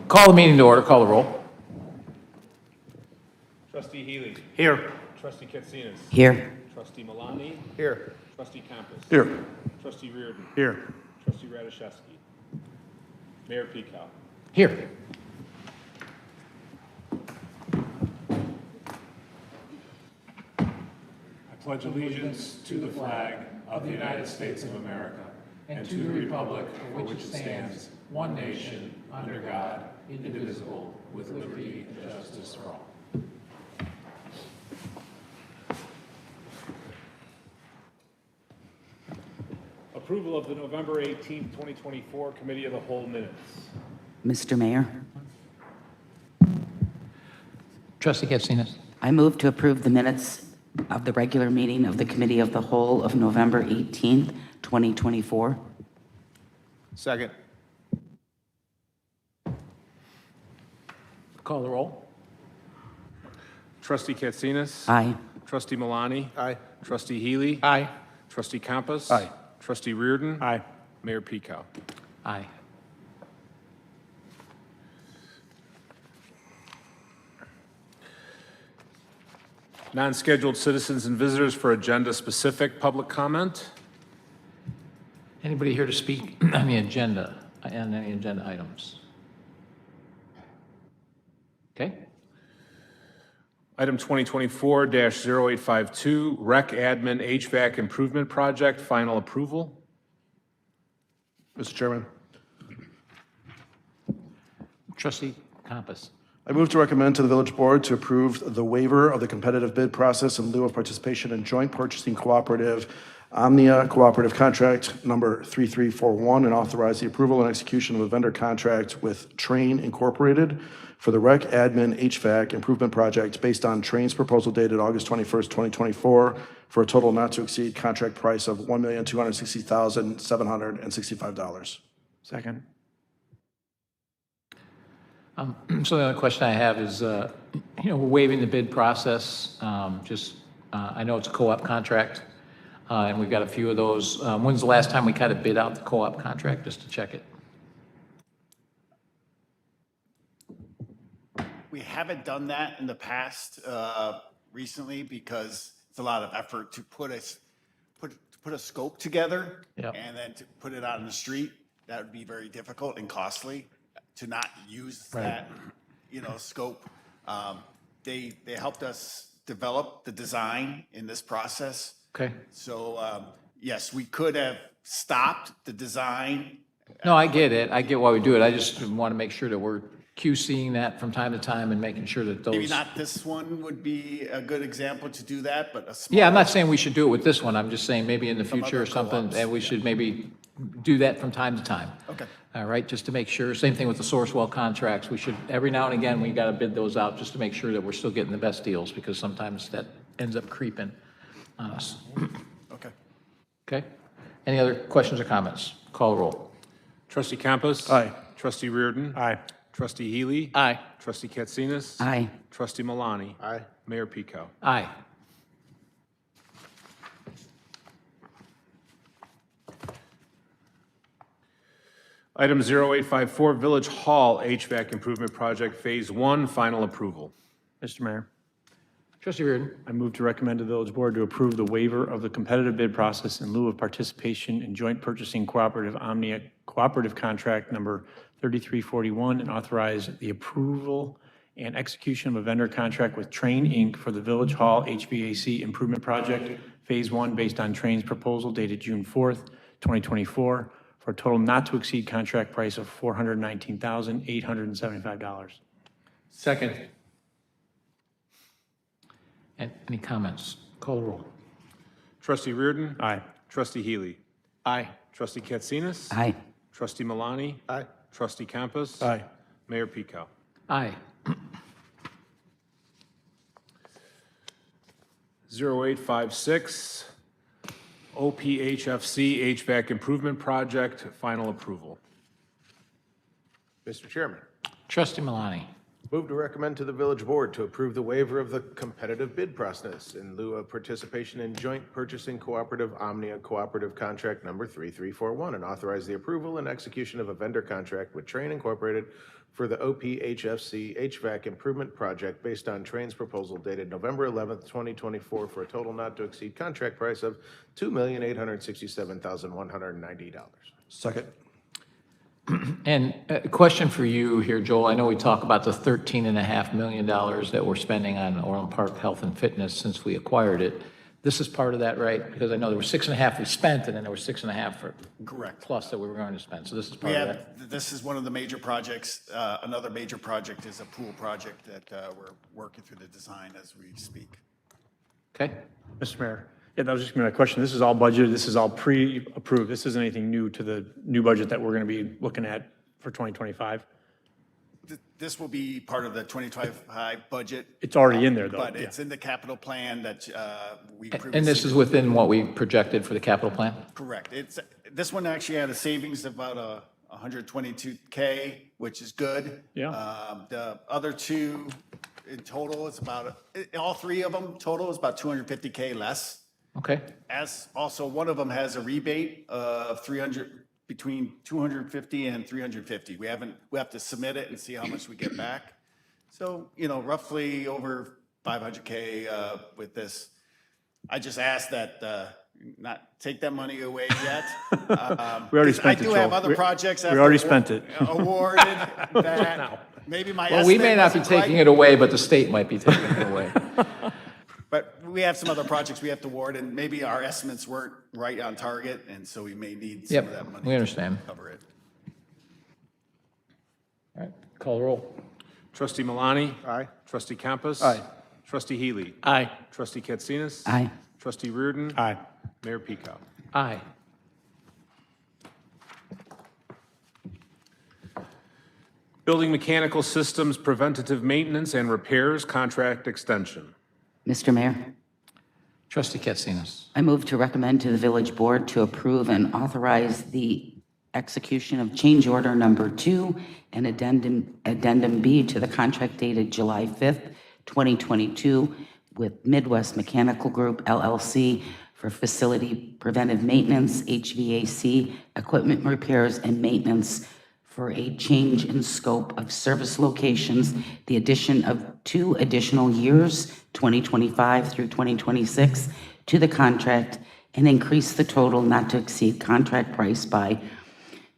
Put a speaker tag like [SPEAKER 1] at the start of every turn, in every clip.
[SPEAKER 1] Call the meeting to order. Call the roll.
[SPEAKER 2] Trustee Healy.
[SPEAKER 3] Here.
[SPEAKER 2] Trustee Katsinas.
[SPEAKER 4] Here.
[SPEAKER 2] Trustee Milani.
[SPEAKER 3] Here.
[SPEAKER 2] Trustee Campus.
[SPEAKER 3] Here.
[SPEAKER 2] Trustee Reardon.
[SPEAKER 3] Here.
[SPEAKER 2] Trustee Radiszewski. Mayor Peacock.
[SPEAKER 1] Here.
[SPEAKER 5] I pledge allegiance to the flag of the United States of America and to the republic for which it stands, one nation, under God, indivisible, with liberty and justice for all.
[SPEAKER 2] Approval of the November 18th, 2024 Committee of the Whole minutes.
[SPEAKER 4] Mr. Mayor,
[SPEAKER 1] Trustee Katsinas.
[SPEAKER 4] I move to approve the minutes of the regular meeting of the Committee of the Whole of November 18th, 2024.
[SPEAKER 3] Second.
[SPEAKER 1] Call the roll.
[SPEAKER 2] Trustee Katsinas.
[SPEAKER 4] Aye.
[SPEAKER 2] Trustee Milani.
[SPEAKER 3] Aye.
[SPEAKER 2] Trustee Healy.
[SPEAKER 3] Aye.
[SPEAKER 2] Trustee Campus.
[SPEAKER 3] Aye.
[SPEAKER 2] Trustee Reardon.
[SPEAKER 3] Aye.
[SPEAKER 2] Mayor Peacock.
[SPEAKER 1] Aye.
[SPEAKER 2] Non-scheduled citizens and visitors for agenda-specific public comment.
[SPEAKER 1] Anybody here to speak on the agenda and any agenda items? Okay.
[SPEAKER 2] Item 2024-0852, Rec Admin HVAC Improvement Project, final approval.
[SPEAKER 3] Mr. Chairman,
[SPEAKER 1] Trustee Campus.
[SPEAKER 6] I move to recommend to the village board to approve the waiver of the competitive bid process in lieu of participation in joint purchasing cooperative Omnia Cooperative Contract number 3341 and authorize the approval and execution of a vendor contract with Trane Incorporated for the Rec Admin HVAC Improvement Project based on Trane's proposal dated August 21st, 2024 for a total not to exceed contract price of $1,260,765.
[SPEAKER 3] second.
[SPEAKER 1] So the other question I have is, we're waiving the bid process. I know it's a co-op contract, and we've got a few of those. When's the last time we kind of bid out the co-op contract, just to check it?
[SPEAKER 7] We haven't done that in the past recently because it's a lot of effort to put a scope together
[SPEAKER 1] Yep.
[SPEAKER 7] and then to put it out in the street. That would be very difficult and costly to not use that, scope. They helped us develop the design in this process.
[SPEAKER 1] Okay.
[SPEAKER 7] So yes, we could have stopped the design.
[SPEAKER 1] No, I get it. I get why we do it. I just want to make sure that we're QCing that from time to time and making sure that those.
[SPEAKER 7] Maybe not this one would be a good example to do that, but a small.
[SPEAKER 1] Yeah, I'm not saying we should do it with this one. I'm just saying maybe in the future or
[SPEAKER 7] other
[SPEAKER 1] something,
[SPEAKER 7] co-ops,
[SPEAKER 1] and we should maybe do that from time to time.
[SPEAKER 7] Okay.
[SPEAKER 1] All right, just to make sure. Same thing with the Sourcewell contracts. We should, every now and again, we got to bid those out just to make sure that we're still getting the best deals, because sometimes that ends up creeping on us.
[SPEAKER 7] Okay.
[SPEAKER 1] Okay? Any other questions or comments? Call the roll.
[SPEAKER 2] Trustee Campus.
[SPEAKER 6] Aye.
[SPEAKER 2] Trustee Reardon.
[SPEAKER 3] Aye.
[SPEAKER 2] Trustee Healy.
[SPEAKER 1] Aye.
[SPEAKER 2] Trustee Katsinas.
[SPEAKER 4] Aye.
[SPEAKER 2] Trustee Milani.
[SPEAKER 3] Aye.
[SPEAKER 2] Mayor Peacock.
[SPEAKER 1] Aye.
[SPEAKER 2] Item 0854, Village Hall HVAC Improvement Project, Phase 1, final approval.
[SPEAKER 3] Mr. Mayor,
[SPEAKER 1] Trustee Reardon.
[SPEAKER 3] I move to recommend to the village board to approve the waiver of the competitive bid process in lieu of participation in joint purchasing cooperative Omnia Cooperative Contract number 3341 and authorize the approval and execution of a vendor contract with Trane, Inc. for the Village Hall HVAC Improvement Project, Phase 1, based on Trane's proposal dated June 4th, 2024, for a total not to exceed contract price of $419,875.
[SPEAKER 1] Second. And any comments? Call the roll.
[SPEAKER 2] Trustee Reardon.
[SPEAKER 3] Aye.
[SPEAKER 2] Trustee Healy.
[SPEAKER 3] Aye.
[SPEAKER 2] Trustee Katsinas.
[SPEAKER 4] Aye.
[SPEAKER 2] Trustee Milani.
[SPEAKER 3] Aye.
[SPEAKER 2] Trustee Campus.
[SPEAKER 3] Aye.
[SPEAKER 2] Mayor Peacock.
[SPEAKER 1] Aye.
[SPEAKER 2] 0856, OPHFC HVAC Improvement Project, final approval.
[SPEAKER 8] Mr. Chairman,
[SPEAKER 1] Trustee Milani.
[SPEAKER 8] move to recommend to the village board to approve the waiver of the competitive bid process in lieu of participation in joint purchasing cooperative Omnia Cooperative Contract number 3341 and authorize the approval and execution of a vendor contract with Trane Incorporated for the OPHFC HVAC improvement project based on Trane's proposal dated November 11th, 2024, for a total not to exceed contract price of $2,867,190.
[SPEAKER 6] Second.
[SPEAKER 1] And a question for you here, Joel. I know we talk about the $13.5 million that we're spending on Orland Park Health and Fitness since we acquired it. This is part of that, right? Because I know there was 6.5 we spent, and then there was 6.5 for
[SPEAKER 7] Correct.
[SPEAKER 1] plus that we were going to spend. So this is
[SPEAKER 7] We
[SPEAKER 1] part of that.
[SPEAKER 7] have, this is one of the major projects. Another major project is a pool project that we're working through the design as we speak.
[SPEAKER 1] Okay.
[SPEAKER 3] Mr. Mayor, yeah, that was just gonna be my question. This is all budgeted, this is all pre-approved. This isn't anything new to the new budget that we're gonna be looking at for 2025.
[SPEAKER 7] This will be part of the 2025 budget.
[SPEAKER 3] It's already in there, though.
[SPEAKER 7] But
[SPEAKER 3] yeah.
[SPEAKER 7] it's in the capital plan that we
[SPEAKER 1] And this
[SPEAKER 7] previously.
[SPEAKER 1] is within what we projected for the capital plan?
[SPEAKER 7] Correct. This one actually had a savings of about $122K, which is good.
[SPEAKER 3] Yeah.
[SPEAKER 7] The other two in total is about, all three of them total is about $250K less.
[SPEAKER 1] Okay.
[SPEAKER 7] As also, one of them has a rebate of between 250 and 350. We have to submit it and see how much we get back. So, roughly over 500K with this. I just ask that not take that money away yet.
[SPEAKER 3] We already spent it,
[SPEAKER 7] I do have
[SPEAKER 3] Joel.
[SPEAKER 7] other projects.
[SPEAKER 3] We already spent it.
[SPEAKER 7] Awarded that maybe my
[SPEAKER 1] Well, we may not be
[SPEAKER 7] estimate wasn't
[SPEAKER 1] taking
[SPEAKER 7] right,
[SPEAKER 1] it away, but the state might be taking it away.
[SPEAKER 7] but we have some other projects we have to award, and maybe our estimates weren't right on target, and so we may need some of that
[SPEAKER 1] Yep,
[SPEAKER 7] money.
[SPEAKER 1] we understand.
[SPEAKER 7] to cover it.
[SPEAKER 1] All right, call the roll.
[SPEAKER 2] Trustee Malani?
[SPEAKER 8] Aye.
[SPEAKER 2] Trustee Campus?
[SPEAKER 6] Aye.
[SPEAKER 2] Trustee Healy?
[SPEAKER 3] Aye.
[SPEAKER 2] Trustee Katsinas?
[SPEAKER 4] Aye.
[SPEAKER 2] Trustee Reardon?
[SPEAKER 3] Aye.
[SPEAKER 2] Mayor Pico?
[SPEAKER 1] Aye.
[SPEAKER 2] Building Mechanical Systems Preventative Maintenance and Repairs Contract Extension.
[SPEAKER 4] Mr. Mayor,
[SPEAKER 1] Trustee Katsinas.
[SPEAKER 4] I move to recommend to the village board to approve and authorize the execution of change order number 2 and addendum B to the contract dated July 5th, 2022 with Midwest Mechanical Group LLC for facility preventive maintenance, HVAC, equipment repairs and maintenance for a change in scope of service locations, the addition of 2 additional years, 2025 through 2026, to the contract and increase the total not to exceed contract price by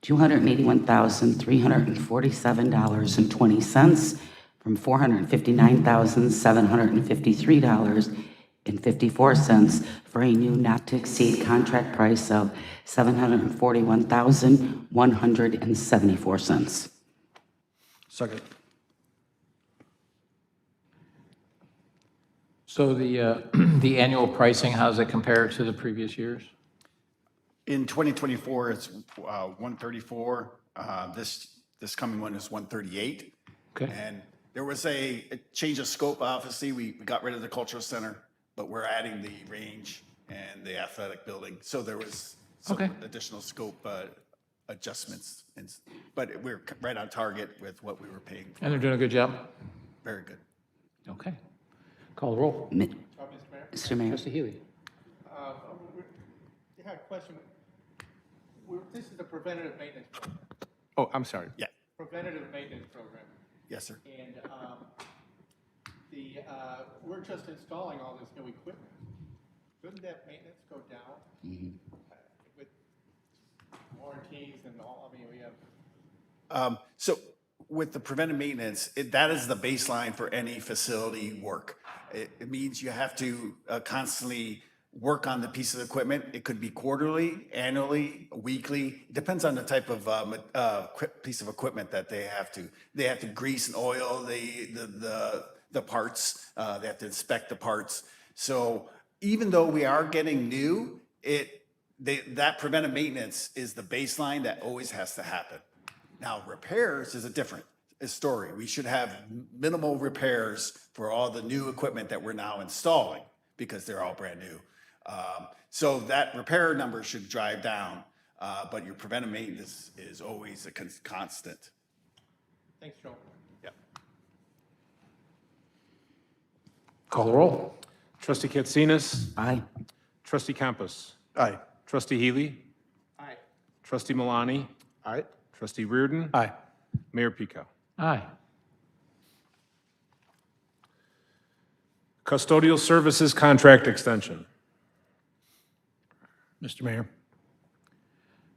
[SPEAKER 4] $281,347.20 from $459,753.54 for a new not to exceed contract price of $741,174.
[SPEAKER 6] Second.
[SPEAKER 1] So the annual pricing, how does it compare to the previous years?
[SPEAKER 7] In 2024, it's 134. This coming one is 138.
[SPEAKER 1] Okay.
[SPEAKER 7] And there was a change of scope, obviously. We got rid of the cultural center, but we're adding the range and the athletic building. So there was some
[SPEAKER 1] Okay.
[SPEAKER 7] additional scope adjustments. But we're right on target with what we were paying for.
[SPEAKER 1] And they're doing a good job?
[SPEAKER 7] Very good.
[SPEAKER 1] Okay. Call the roll.
[SPEAKER 4] Mr. Mayor,
[SPEAKER 1] Trustee Healy.
[SPEAKER 5] I had a question. This is the preventative maintenance program,
[SPEAKER 8] Oh, I'm sorry.
[SPEAKER 7] Yeah.
[SPEAKER 5] preventative maintenance program.
[SPEAKER 7] Yes, sir.
[SPEAKER 5] And we're just installing all this new equipment. Shouldn't that maintenance go down? With warranties and all, I mean, we have.
[SPEAKER 7] So with the preventive maintenance, that is the baseline for any facility work. It means you have to constantly work on the piece of equipment. It could be quarterly, annually, weekly. It depends on the type of piece of equipment that they have to. They have to grease and oil the parts. They have to inspect the parts. So even though we are getting new, that preventive maintenance is the baseline that always has to happen. Now, repairs is a different story. We should have minimal repairs for all the new equipment that we're now installing because they're all brand new. So that repair number should drive down, but your preventive maintenance is always a constant.
[SPEAKER 5] Thanks, Joe.
[SPEAKER 7] Yeah.
[SPEAKER 1] Call the roll.
[SPEAKER 2] Trustee Katsinas?
[SPEAKER 4] aye.
[SPEAKER 2] Trustee Campus?
[SPEAKER 6] Aye.
[SPEAKER 2] Trustee Healy?
[SPEAKER 5] Aye.
[SPEAKER 2] Trustee Malani?
[SPEAKER 8] Aye.
[SPEAKER 2] Trustee Reardon?
[SPEAKER 3] Aye.
[SPEAKER 2] Mayor Pico?
[SPEAKER 1] Aye.
[SPEAKER 2] Custodial Services Contract Extension.
[SPEAKER 3] Mr. Mayor,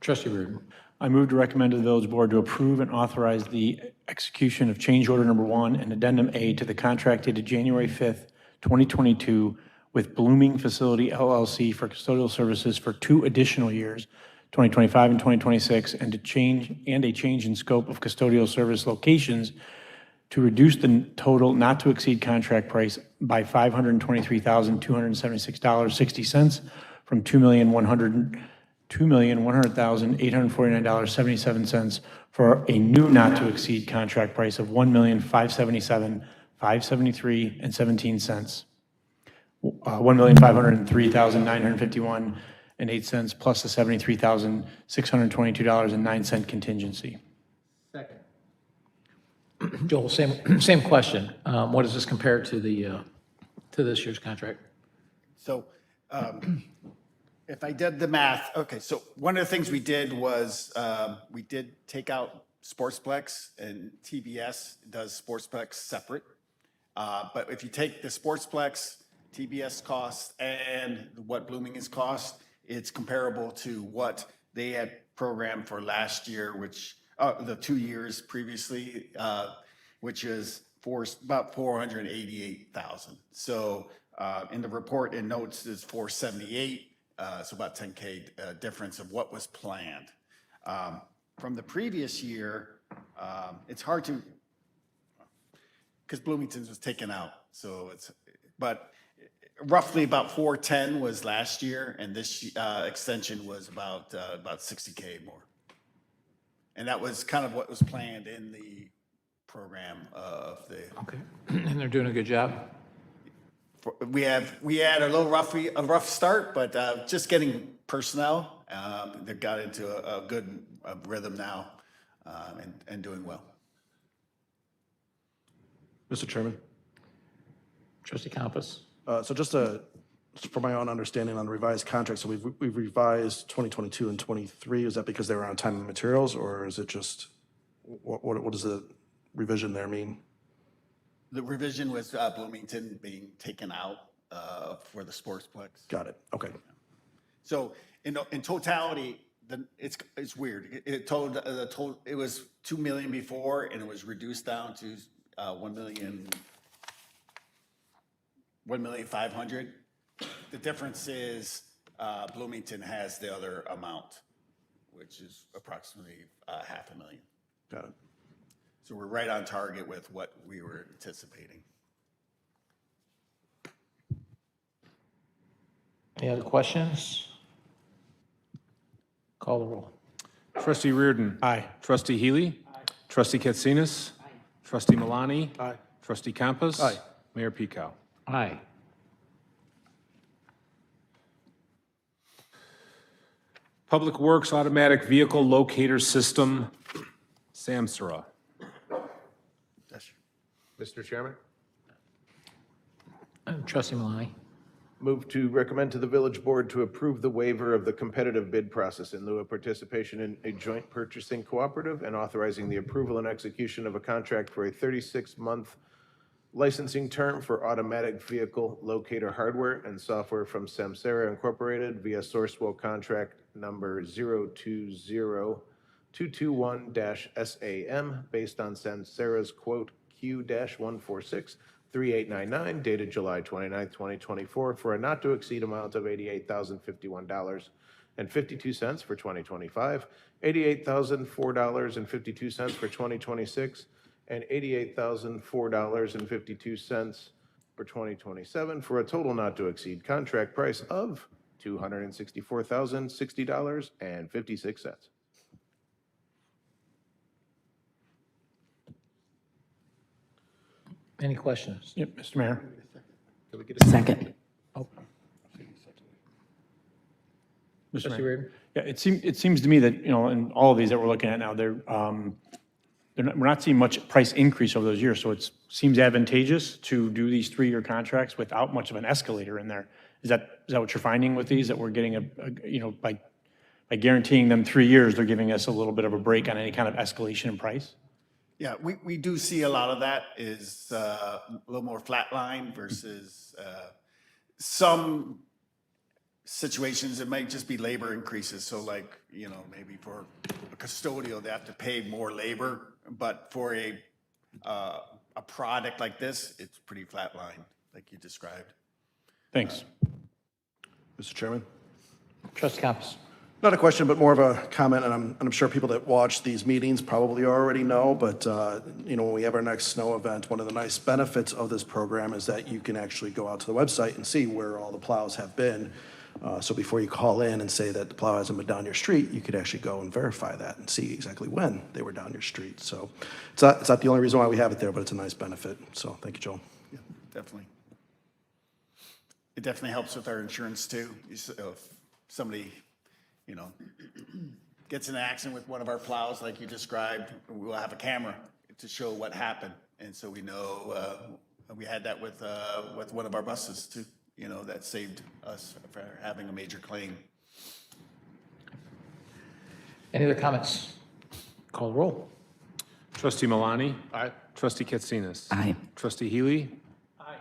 [SPEAKER 1] Trustee Reardon.
[SPEAKER 3] I move to recommend to the village board to approve and authorize the execution of change order number 1 and addendum A to the contract dated January 5th, 2022 with Blooming Facility LLC for custodial services for 2 additional years, 2025 and 2026, and a change in scope of custodial service locations to reduce the total not to exceed contract price by $523,276.60 from $2,100,849.77 for a new not to exceed contract price of $1,577,573.17. $1,503,951.08 plus the $73,622.09 contingency.
[SPEAKER 1] Joel, same question. What does this compare to to this year's contract?
[SPEAKER 7] So if I did the math, okay, so one of the things we did was we did take out Sportsplex, and TBS does Sportsplex separate. But if you take the Sportsplex, TBS cost, and what Blooming is cost, it's comparable to what they had programmed for last year, which the 2 years previously, which is about 488,000. So in the report and notes is 478, so about 10K difference of what was planned. From the previous year, it's hard to, because Bloomington's was taken out, so but roughly about 410 was last year, and this extension was about 60K more. And that was kind of what was planned in the program of the.
[SPEAKER 1] Okay. And they're doing a good job?
[SPEAKER 7] We had a rough start, but just getting personnel, they got into a good rhythm now, and doing well.
[SPEAKER 6] Mr. Chairman,
[SPEAKER 1] Trustee Compass?
[SPEAKER 6] so just for my own understanding on the revised contract, so we've revised 2022 and 23. Is that because they were on time and materials, or is it just, what does the revision there mean?
[SPEAKER 7] The revision was Bloomington being taken out for the Sportsplex.
[SPEAKER 6] Got it, okay.
[SPEAKER 7] So in totality, it's weird. It was 2 million before, and it was reduced down to 1,500,000. The difference is Bloomington has the other amount, which is approximately 500,000.
[SPEAKER 6] Got it.
[SPEAKER 7] So we're right on target with what we were anticipating.
[SPEAKER 1] Any other questions? Call the roll.
[SPEAKER 2] Trustee Reardon.
[SPEAKER 3] Aye.
[SPEAKER 2] Trustee Healy. Aye. Trustee Katsinas. Aye. Trustee Malani.
[SPEAKER 6] Aye.
[SPEAKER 2] Trustee Campus.
[SPEAKER 6] Aye.
[SPEAKER 2] Mayor Picow.
[SPEAKER 1] Aye.
[SPEAKER 2] Public Works Automatic Vehicle Locator System, Samsara.
[SPEAKER 8] Mr. Chairman,
[SPEAKER 1] Trustee Malani?
[SPEAKER 8] move to recommend to the village board to approve the waiver of the competitive bid process in lieu of participation in a joint purchasing cooperative and authorizing the approval and execution of a contract for a 36-month licensing term for automatic vehicle locator hardware and software from Samsara Incorporated via Sourcewell contract number 020221-SAM based on Samsara's quote Q-1463899 dated July 29, 2024 for a not to exceed amount of $88,051.52 for 2025, $88,004.52 for 2026, and $88,004.52 for 2027 for a total not to exceed contract price of $264,060.56.
[SPEAKER 1] Any questions?
[SPEAKER 3] Yep, Mr. Mayor.
[SPEAKER 4] Second.
[SPEAKER 1] Oh,
[SPEAKER 3] Mr.
[SPEAKER 1] Trustee
[SPEAKER 3] Mayor.
[SPEAKER 1] Reardon?
[SPEAKER 3] Yeah, it seems to me that, in all of these that we're looking at now, we're not seeing much price increase over those years, so it seems advantageous to do these 3-year contracts without much of an escalator in there. Is that what you're finding with these, that we're getting by guaranteeing them 3 years, they're giving us a little bit of a break on any kind of escalation in price?
[SPEAKER 7] Yeah, we do see a lot of that is a little more flatline versus some situations, it might just be labor increases. So like, maybe for a custodial, they have to pay more labor, but for a product like this, it's pretty flatline, like you described.
[SPEAKER 3] Thanks.
[SPEAKER 6] Mr. Chairman?
[SPEAKER 1] Trustee Campos.
[SPEAKER 6] Not a question, but more of a comment, and I'm sure people that watch these meetings probably already know, but, when we have our next snow event, one of the nice benefits of this program is that you can actually go out to the website and see where all the plows have been. So before you call in and say that the plow hasn't been down your street, you could actually go and verify that and see exactly when they were down your street. So it's not the only reason why we have it there, but it's a nice benefit. So thank you, Joel.
[SPEAKER 7] Yeah, definitely. It definitely helps with our insurance too. If somebody, gets in an accident with one of our plows like you described, we'll have a camera to show what happened. And so we know, we had that with one of our buses too, that saved us from having a major claim.
[SPEAKER 1] Any other comments? Call the roll.
[SPEAKER 2] Trustee Malani? Aye. Trustee Katsinas?
[SPEAKER 4] Aye.
[SPEAKER 2] Trustee Healy? Aye.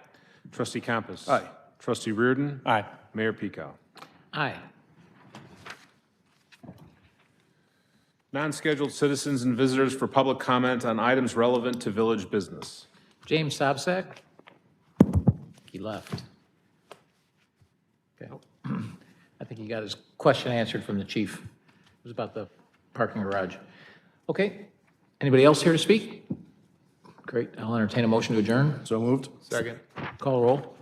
[SPEAKER 2] Trustee Campos?
[SPEAKER 6] Aye.
[SPEAKER 2] Trustee Reardon?
[SPEAKER 3] Aye.
[SPEAKER 2] Mayor Pico?
[SPEAKER 1] Aye.
[SPEAKER 2] Non-scheduled citizens and visitors for public comment on items relevant to village business.
[SPEAKER 1] James Sobczak? He left. Okay. I think he got his question answered from the chief. It was about the parking garage. Okay. Anybody else here to speak? Great. I'll entertain a motion to adjourn.
[SPEAKER 6] So moved?
[SPEAKER 2] Second.
[SPEAKER 1] Call the roll.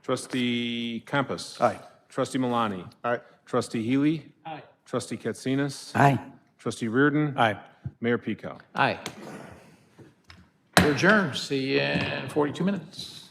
[SPEAKER 2] Trustee Campos?
[SPEAKER 6] Aye.
[SPEAKER 2] Trustee Malani? Aye. Trustee Healy?
[SPEAKER 1] Aye.
[SPEAKER 2] Trustee Katsinas?
[SPEAKER 4] Aye.
[SPEAKER 2] Trustee Reardon?
[SPEAKER 3] Aye.
[SPEAKER 2] Mayor Pico?
[SPEAKER 1] Aye. We're adjourned. See you in 42 minutes.